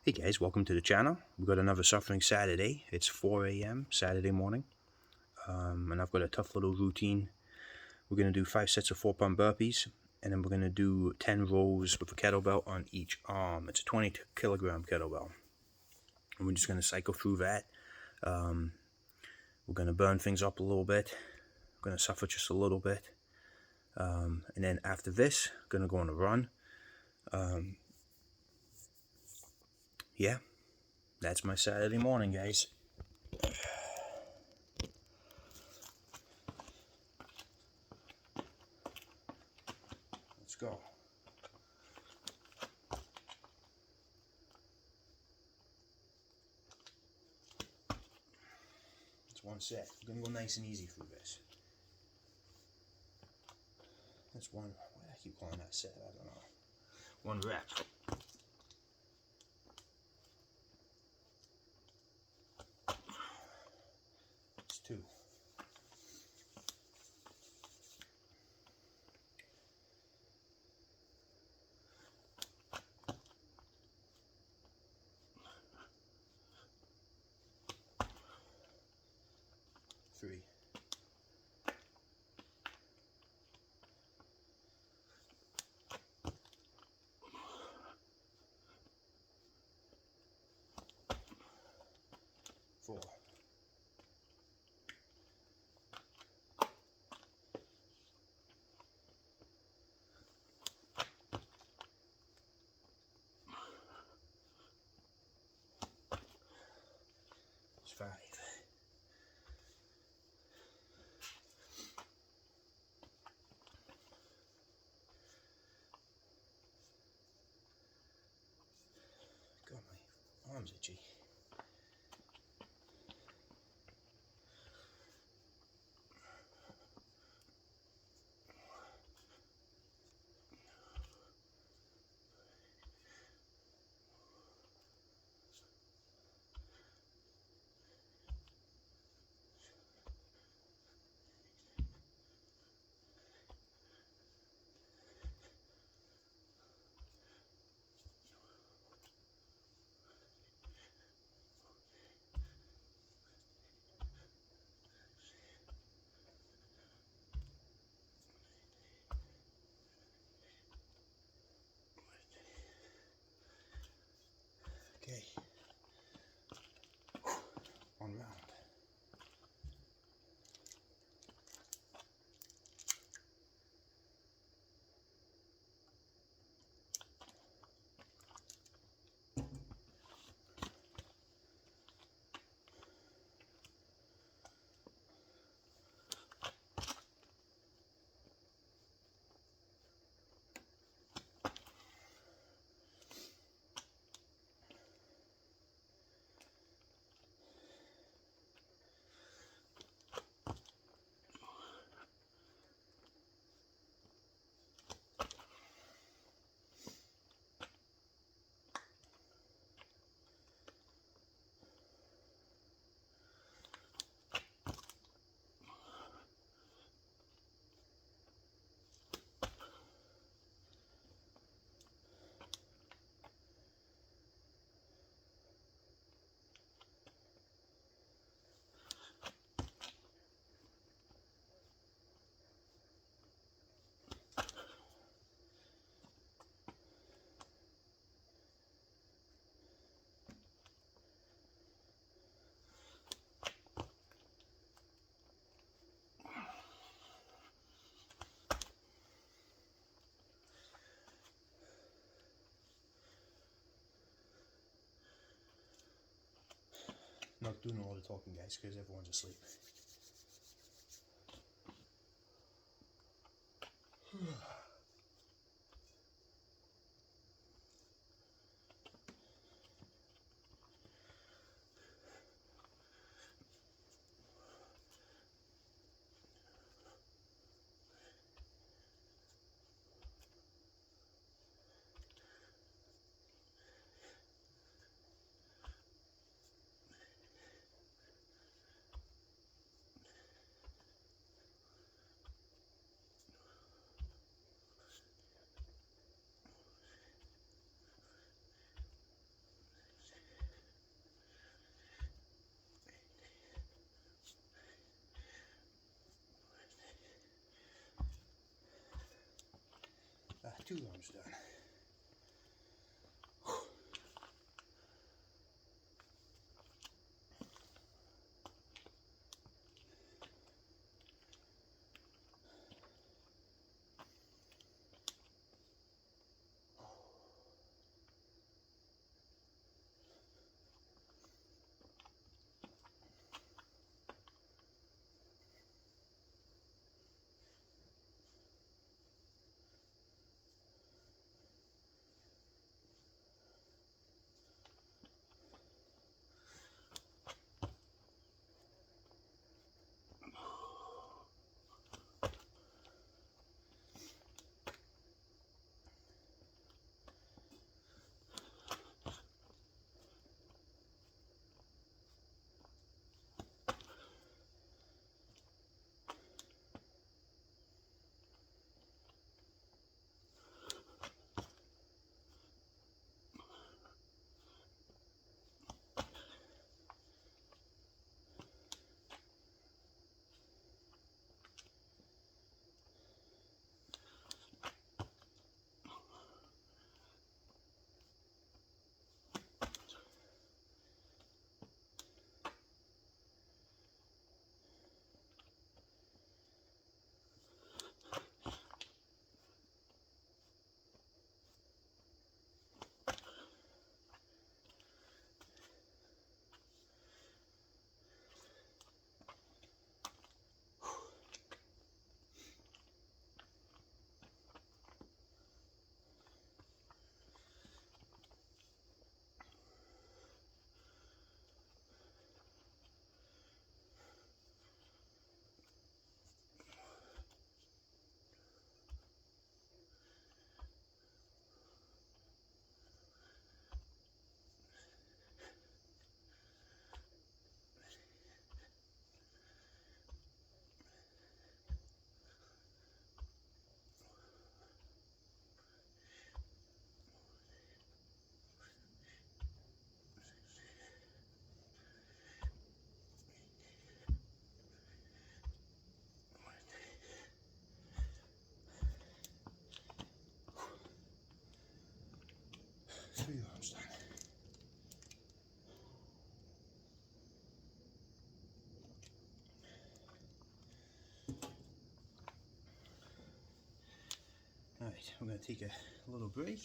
Hey guys, welcome to the channel. We've got another Suffering Saturday. It's 4 a.m. Saturday morning, and I've got a tough little routine. We're going to do 5 sets of 4-pound burpees, and then we're going to do 10 rows with a kettlebell on each arm. It's a 20 kilogram kettlebell, and we're just going to cycle through that. We're going to burn things up a little bit. We're going to suffer just a little bit, and then after this, going to go on a run. Yeah, that's my Saturday morning, guys. Let's go. It's one set. We're going to go nice and easy through this. That's one. Why do I keep calling that set? I don't know. One rep. It's 2. 3. 4. 5. God, my arm's itchy. Okay. One round. Not doing all the talking, guys, because everyone's asleep. 2 arms done. Three arms done. Alright, we're going to take a little break.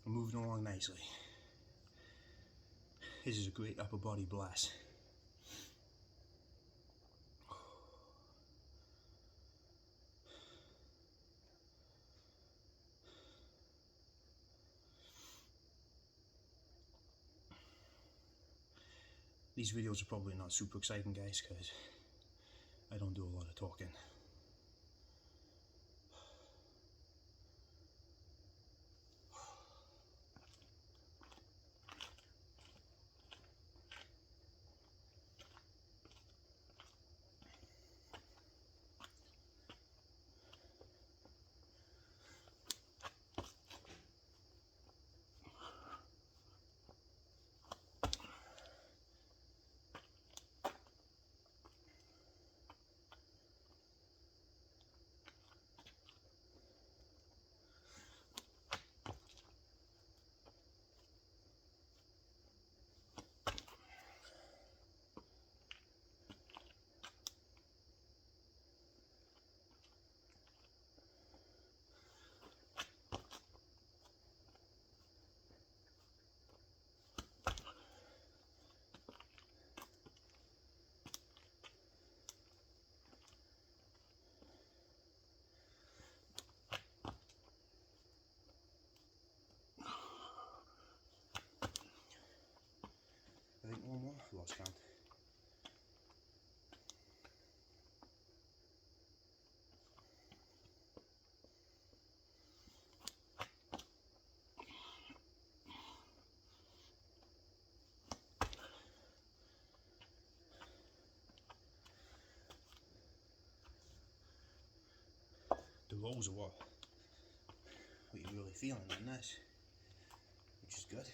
We're moving along nicely. This is a great upper body blast. These videos are probably not super exciting, guys, because I don't do a lot of talking. I think one more, lost count. The rolls are what you're really feeling on this, which is good.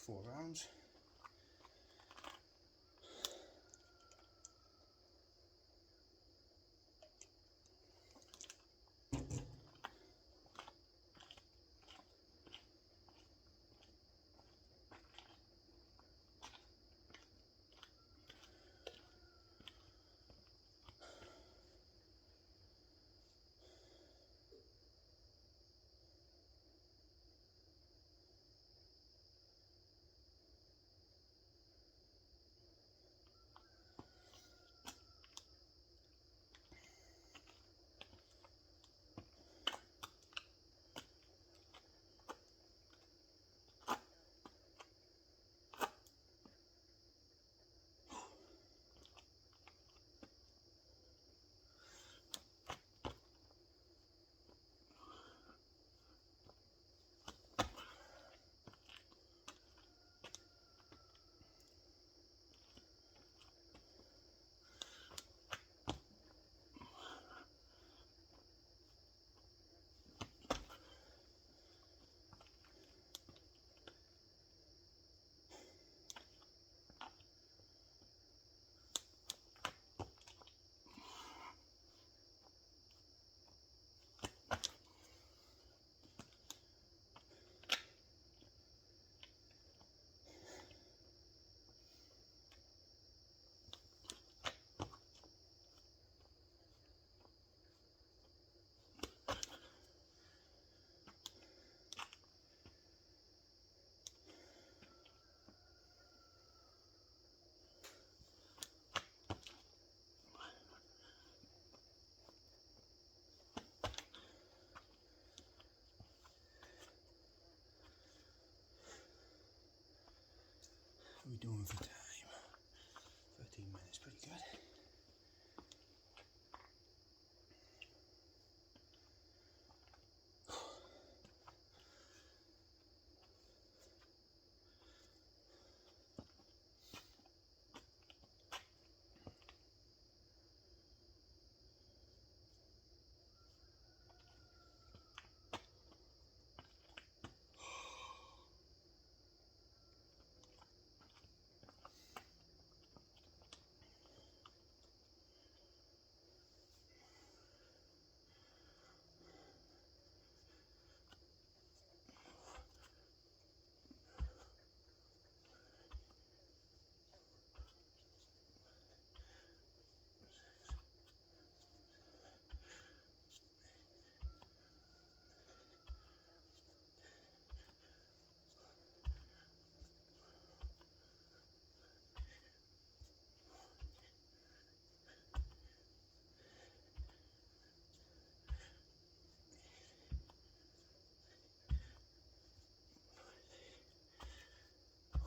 4 rounds. What are we doing for time? 13 minutes, pretty good.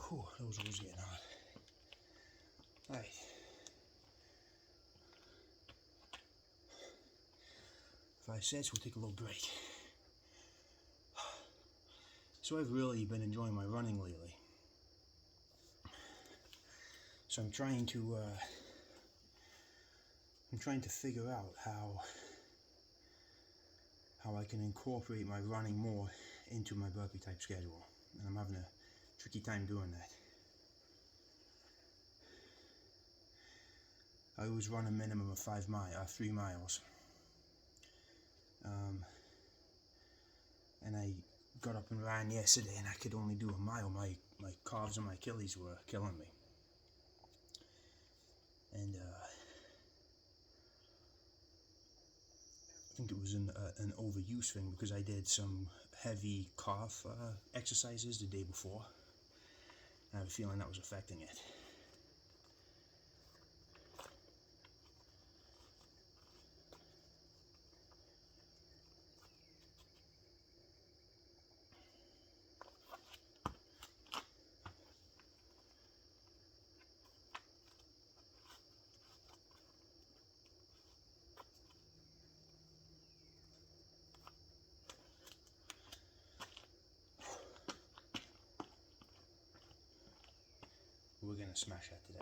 Whew, those was getting hot. Right. Five sets, we'll take a little break. So I've really been enjoying my running lately. So I'm trying to figure out how I can incorporate my running more into my burpee type schedule. And I'm having a tricky time doing that. I always run a minimum of 3 miles. And I got up and ran yesterday and I could only do a mile. My calves and my Achilles were killing me. And I think it was an overuse thing because I did some heavy calf exercises the day before. I have a feeling that was affecting it. We're going to smash that today.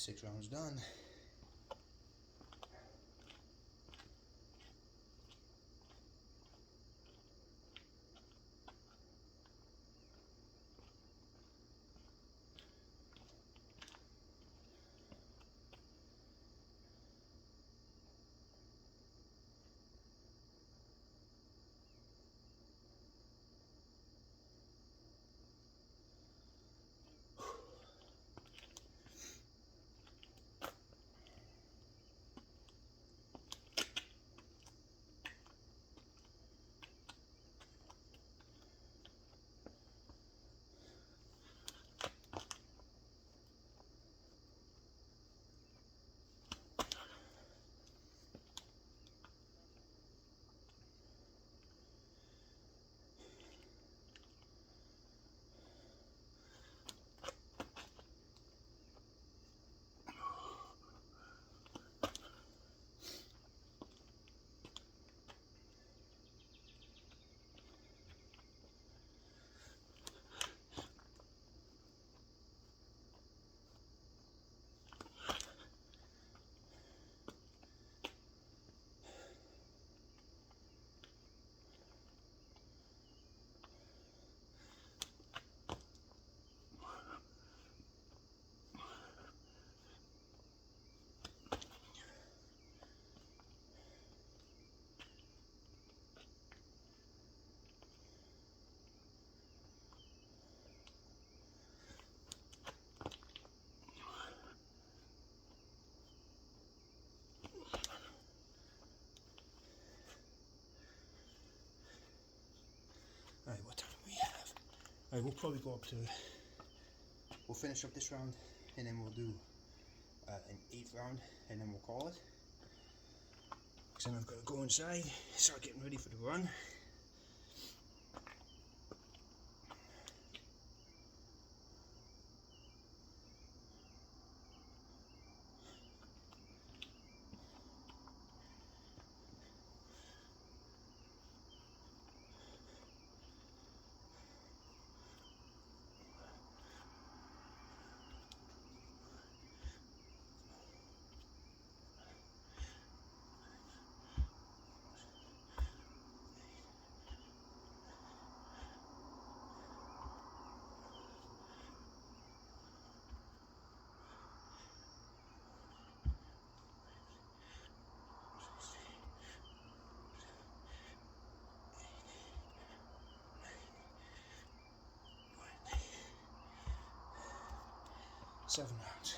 6 rounds done. Alright, what time do we have? Alright, we'll probably go up to, we'll finish up this round and then we'll do an 8th round and then we'll call it. Because then I've got to go inside, start getting ready for the run. Seven rounds.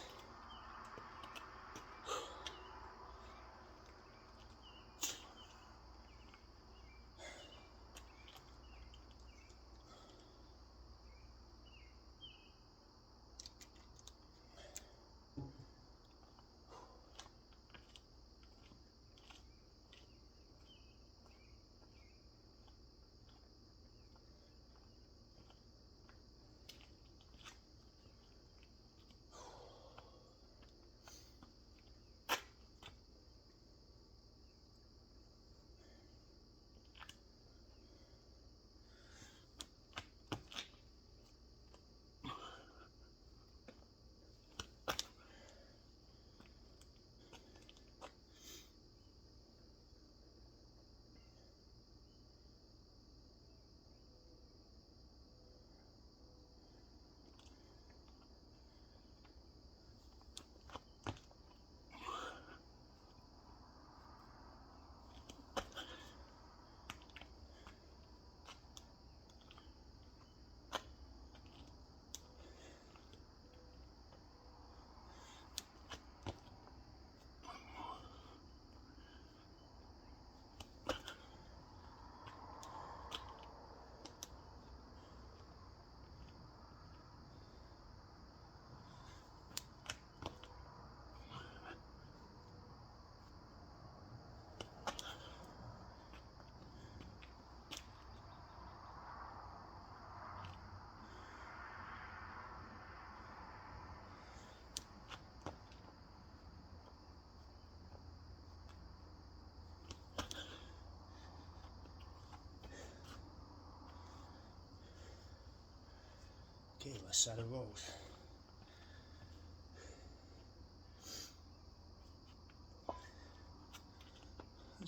Okay, let's set a road.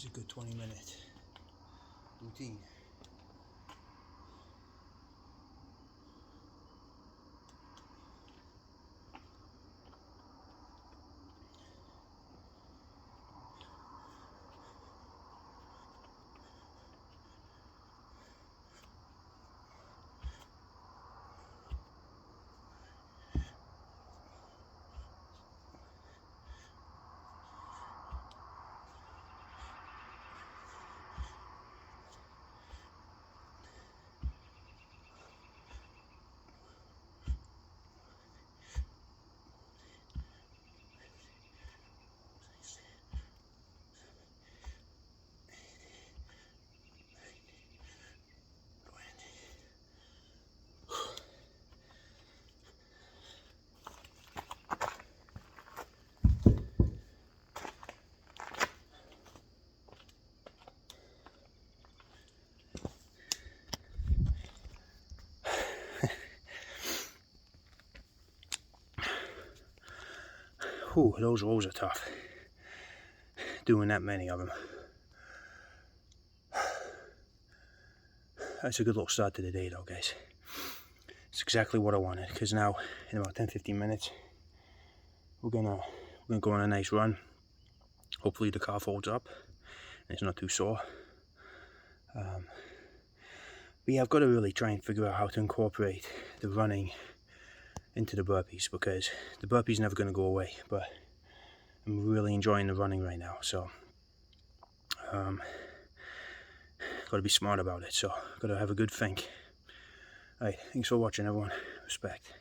It's a good 20-minute routine. Whew, those rows are tough. Doing that many of them. That's a good little start to the day though, guys. It's exactly what I wanted, because now in about 10-15 minutes we're gonna go on a nice run. Hopefully the calf holds up and it's not too sore. But yeah, I've got to really try and figure out how to incorporate the running into the burpees, because the burpees never going to go away, but I'm really enjoying the running right now, so got to be smart about it, so got to have a good think. Alright, thanks for watching everyone. Respect.